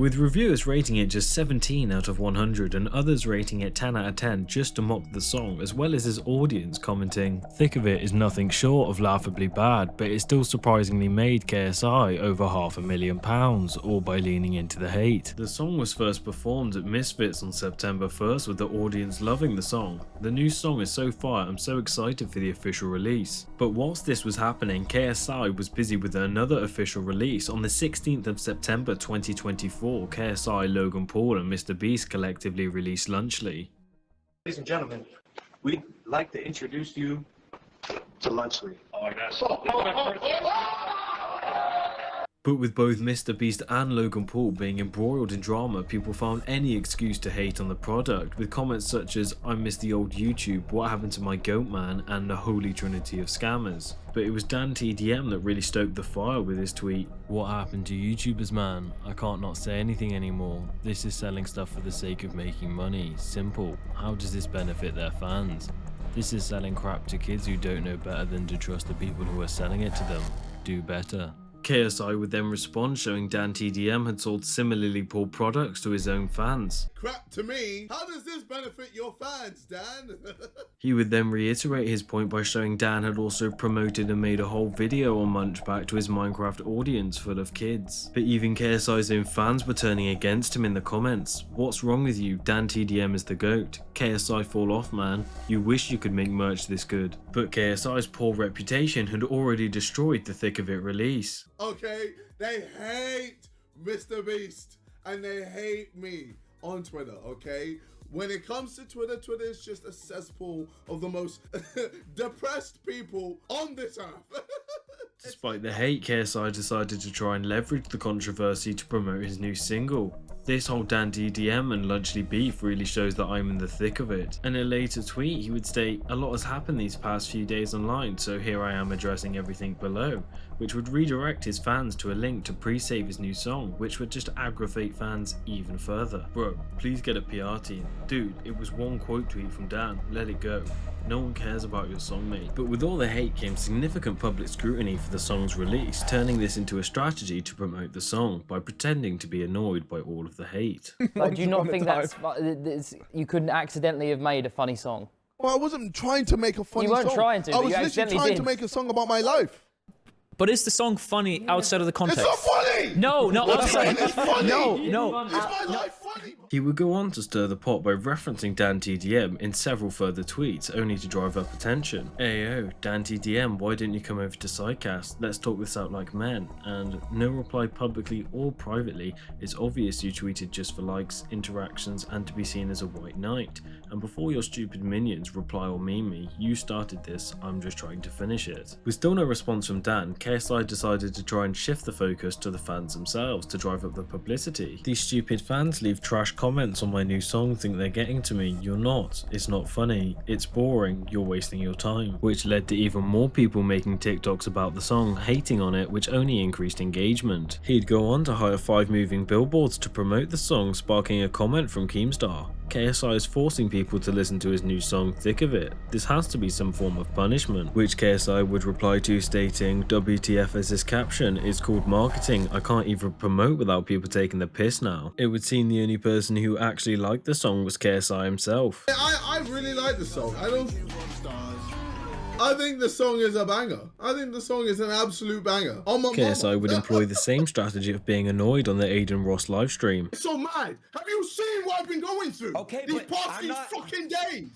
with reviewers rating it just 17 out of 100 and others rating it 10 out of 10 just to mock the song, as well as his audience commenting, "Thick of It is nothing short of laughably bad, but it still surprisingly made KSI over £500,000, all by leaning into the hate." The song was first performed at Misfits on September 1st with the audience loving the song. The new song is so fire, I'm so excited for the official release. But whilst this was happening, KSI was busy with another official release. On the 16th of September 2024, KSI, Logan Paul and Mr. Beast collectively released Lunchly. Ladies and gentlemen, we'd like to introduce you to Lunchly. But with both Mr. Beast and Logan Paul being embroiled in drama, people found any excuse to hate on the product, with comments such as, "I miss the old YouTube, what happened to my goat man," and the holy trinity of scammers. But it was Dan TDM that really stoked the fire with his tweet, "What happened to YouTubers, man? I can't not say anything anymore. This is selling stuff for the sake of making money. Simple. How does this benefit their fans? This is selling crap to kids who don't know better than to trust the people who are selling it to them. Do better." KSI would then respond, showing Dan TDM had sold similarly poor products to his own fans. "Crap to me? How does this benefit your fans, Dan?" He would then reiterate his point by showing Dan had also promoted and made a whole video on Munchback to his Minecraft audience full of kids. But even KSI's own fans were turning against him in the comments. "What's wrong with you? Dan TDM is the GOAT. KSI fall off, man. You wish you could make merch this good." But KSI's poor reputation had already destroyed the Thick of It release. Okay, they hate Mr. Beast and they hate me on Twitter, okay? When it comes to Twitter, Twitter is just a cesspool of the most depressed people on this earth. Despite the hate, KSI decided to try and leverage the controversy to promote his new single. This whole Dan TDM and Lunchly beef really shows that I'm in the thick of it. In a later tweet, he would state, "A lot has happened these past few days online, so here I am addressing everything below," which would redirect his fans to a link to pre-save his new song, which would just aggravate fans even further. Bro, please get a PR team. Dude, it was one quote tweet from Dan, let it go. No one cares about your song, mate. But with all the hate came significant public scrutiny for the song's release, turning this into a strategy to promote the song by pretending to be annoyed by all of the hate. Like, do you not think you couldn't accidentally have made a funny song? Well, I wasn't trying to make a funny song. You weren't trying to, I but was you literally accidentally trying did. to make a song about my life. But is the song funny outside of the context? It's not funny! No, outside. It's funny! No. Is my life funny? He would go on to stir the pot by referencing Dan TDM in several further tweets, only to drive up attention. "Ayo, Dan TDM, why didn't you come over to Sidecast? Let's talk this out like men." And no reply publicly or privately. It's obvious you tweeted just for likes, interactions, and to be seen as a white knight. And before your stupid minions reply or meme me, you started this, I'm just trying to finish it. With still no response from Dan, KSI decided to try and shift the focus to the fans themselves to drive up the publicity. "These stupid fans leave trash comments on my new song, think they're getting to me. You're not. It's not funny. It's boring. You're wasting your time." Which led to even more people making TikToks about the song, hating on it, which only increased engagement. He'd go on to hire 5 moving billboards to promote the song, sparking a comment from Keemstar. KSI is forcing people to listen to his new song, Thick of It. This has to be some form of punishment, which KSI would reply to stating, "WTF as his caption, it's called marketing. I can't even promote without people taking the piss now." It would seem the only person who actually liked the song was KSI himself. I really like the song. I think the song is a banger. I think the song is an absolute banger. On my KSI would employ the same strategy of being annoyed on the Aiden Ross livestream. It's so mad. Have you seen what I've been going through? Okay, these but past few fucking days.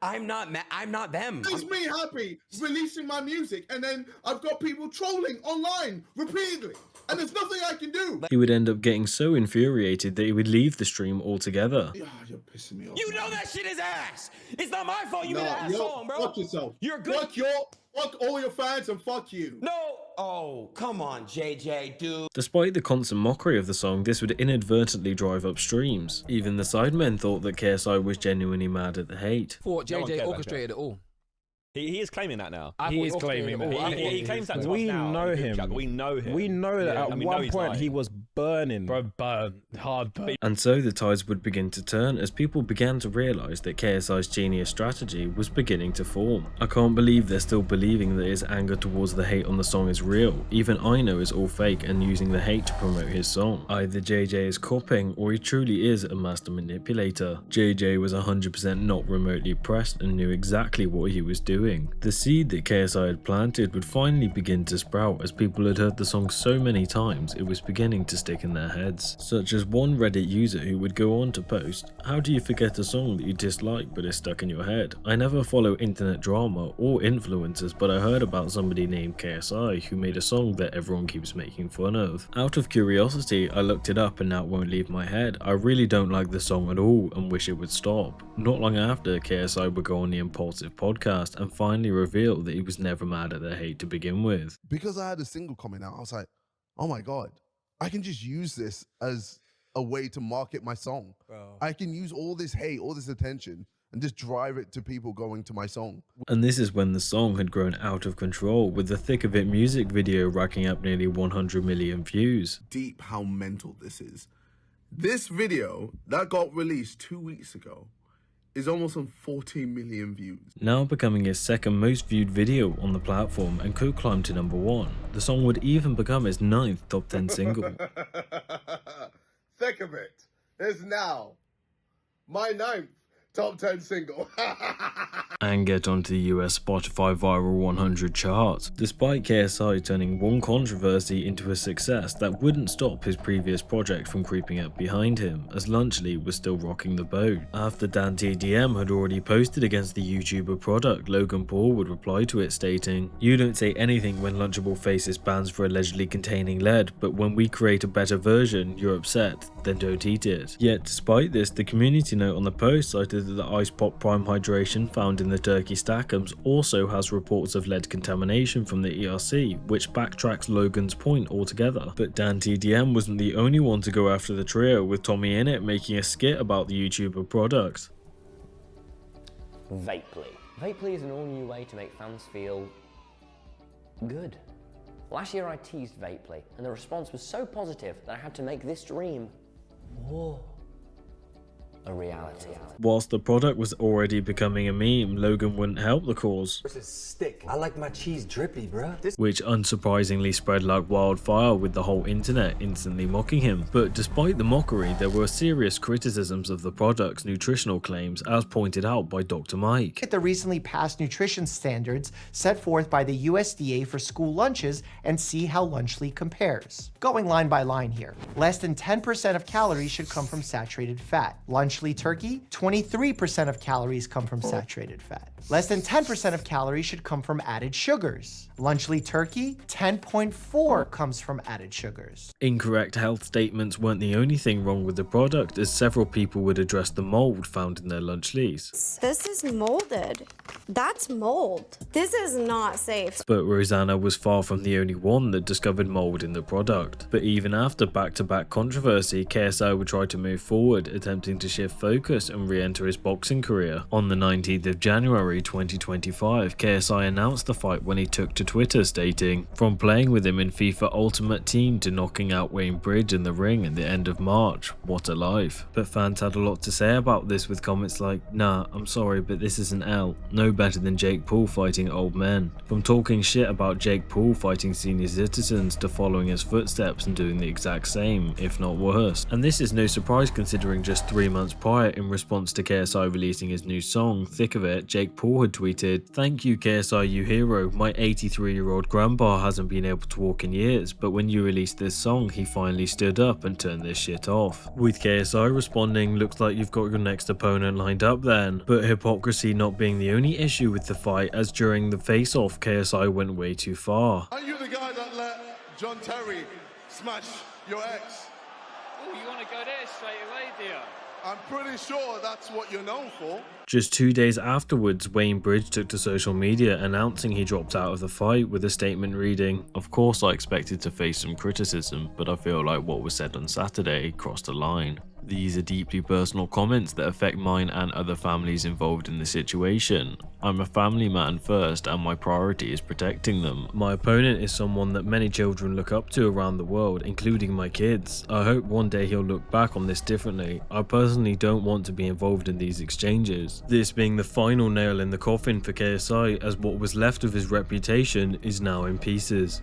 I'm not them. It's me happy releasing my music, and then I've got people trolling online repeatedly, and there's nothing I can do. He would end up getting so infuriated that he would leave the stream altogether. Yeah, you're pissing me off. You know that shit is ass. It's not my fault you made an ass song, bro. Fuck yourself. You're good. Fuck all your fans and fuck you. No. Oh, come on, JJ, dude. Despite the constant mockery of the song, this would inadvertently drive up streams. Even the sidemen thought that KSI was genuinely mad at the hate. Thought JJ orchestrated it all. He is claiming that now. He is claiming that. He claims that to We us now. know in the group him. chat, but we know him. We know that Yeah, at and we know one he's point lying. he was burning. Bro, burn. Hard burn. And so the tides would begin to turn as people began to realise that KSI's genius strategy was beginning to form. I can't believe they're still believing that his anger towards the hate on the song is real. Even I know it's all fake and using the hate to promote his song. Either JJ is copying or he truly is a master manipulator. JJ was 100% not remotely pressed and knew exactly what he was doing. The seed that KSI had planted would finally begin to sprout as people had heard the song so many times it was beginning to stick in their heads. Such as one Reddit user who would go on to post, "How do you forget a song that you dislike but is stuck in your head? I never follow internet drama or influencers, but I heard about somebody named KSI who made a song that everyone keeps making fun of. Out of curiosity, I looked it up and now it won't leave my head. I really don't like the song at all and wish it would stop." Not long after, KSI would go on the Impulsive podcast and finally reveal that he was never mad at their hate to begin with. Because I had a single coming out, I was like, oh my God, I can just use this as a way to market my song. Bro. I can use all this hate, all this attention, and just drive it to people going to my song. And this is when the song had grown out of control, with the Thick of It music video racking up nearly 100 million views. Deep how mental this is. This video that got released 2 weeks ago is almost on 14 million views. Now becoming his second most viewed video on the platform and could climb to #1. The song would even become his 9th top 10 single. Thick of It is now my 9th top 10 single. And get onto the US Spotify Viral 100 chart, despite KSI turning one controversy into a success that wouldn't stop his previous project from creeping up behind him, as Lunchly was still rocking the boat. After DanTDM had already posted against the YouTuber product, Logan Paul would reply to it stating, "You don't say anything when Lunchable faces bans for allegedly containing lead, but when we create a better version, you're upset, then don't eat it." Yet despite this, the community note on the post cited that the Ice Pop Prime Hydration found in the turkey stackums also has reports of lead contamination from the ERC, which backtracks Logan's point altogether. But DanTDM wasn't the only one to go after the trio, with Tommy Innit making a skit about the YouTuber product. Vapely. Vapely is an all-new way to make fans feel good. Last year I teased Vapely, and the response was so positive that I had to make this dream a reality. Whilst the product was already becoming a meme, Logan wouldn't help the cause, Stick. I like my cheese drippy, bruh. which unsurprisingly spread like wildfire, with the whole internet instantly mocking him. But despite the mockery, there were serious criticisms of the product's nutritional claims, as pointed out by Dr. Mike. At the recently passed nutrition standards set forth by the USDA for school lunches and see how Lunchly compares. Going line by line here. Less than 10% of calories should come from saturated fat. Lunchly turkey, 23% of calories come from saturated fat. Less than 10% of calories should come from added sugars. Lunchly turkey, 10.4 comes from added sugars. Incorrect health statements weren't the only thing wrong with the product, as several people would address the mold found in their Lunchlies. This is molded. That's mold. This is not safe. But Rosanna was far from the only one that discovered mold in the product. But even after back-to-back controversy, KSI would try to move forward, attempting to shift focus and re-enter his boxing career. On the 19th of January 2025, KSI announced the fight when he took to Twitter stating, "From playing with him in FIFA Ultimate Team to knocking out Wayne Bridge in the ring at the end of March, what a life." But fans had a lot to say about this, with comments like, "Nah, I'm sorry, but this is an L. No better than Jake Paul fighting old men." From talking shit about Jake Paul fighting senior citizens to following his footsteps and doing the exact same, if not worse. And this is no surprise considering just 3 months prior, in response to KSI releasing his new song, Thick of It, Jake Paul had tweeted, "Thank you KSI, you hero. My 83-year-old grandpa hasn't been able to walk in years, but when you released this song, he finally stood up and turned this shit off." With KSI responding, "Looks like you've got your next opponent lined up then." But hypocrisy not being the only issue with the fight, as during the face-off, KSI went way too far. Are you the guy that let John Terry smash your ex? Oh, you want to go there straight away, dear? I'm pretty sure that's what you're known for. Just 2 days afterwards, Wayne Bridge took to social media announcing he dropped out of the fight, with a statement reading, "Of course I expected to face some criticism, but I feel like what was said on Saturday crossed a line." These are deeply personal comments that affect mine and other families involved in the situation. I'm a family man first, and my priority is protecting them. My opponent is someone that many children look up to around the world, including my kids. I hope one day he'll look back on this differently. I personally don't want to be involved in these exchanges. This being the final nail in the coffin for KSI, as what was left of his reputation is now in pieces.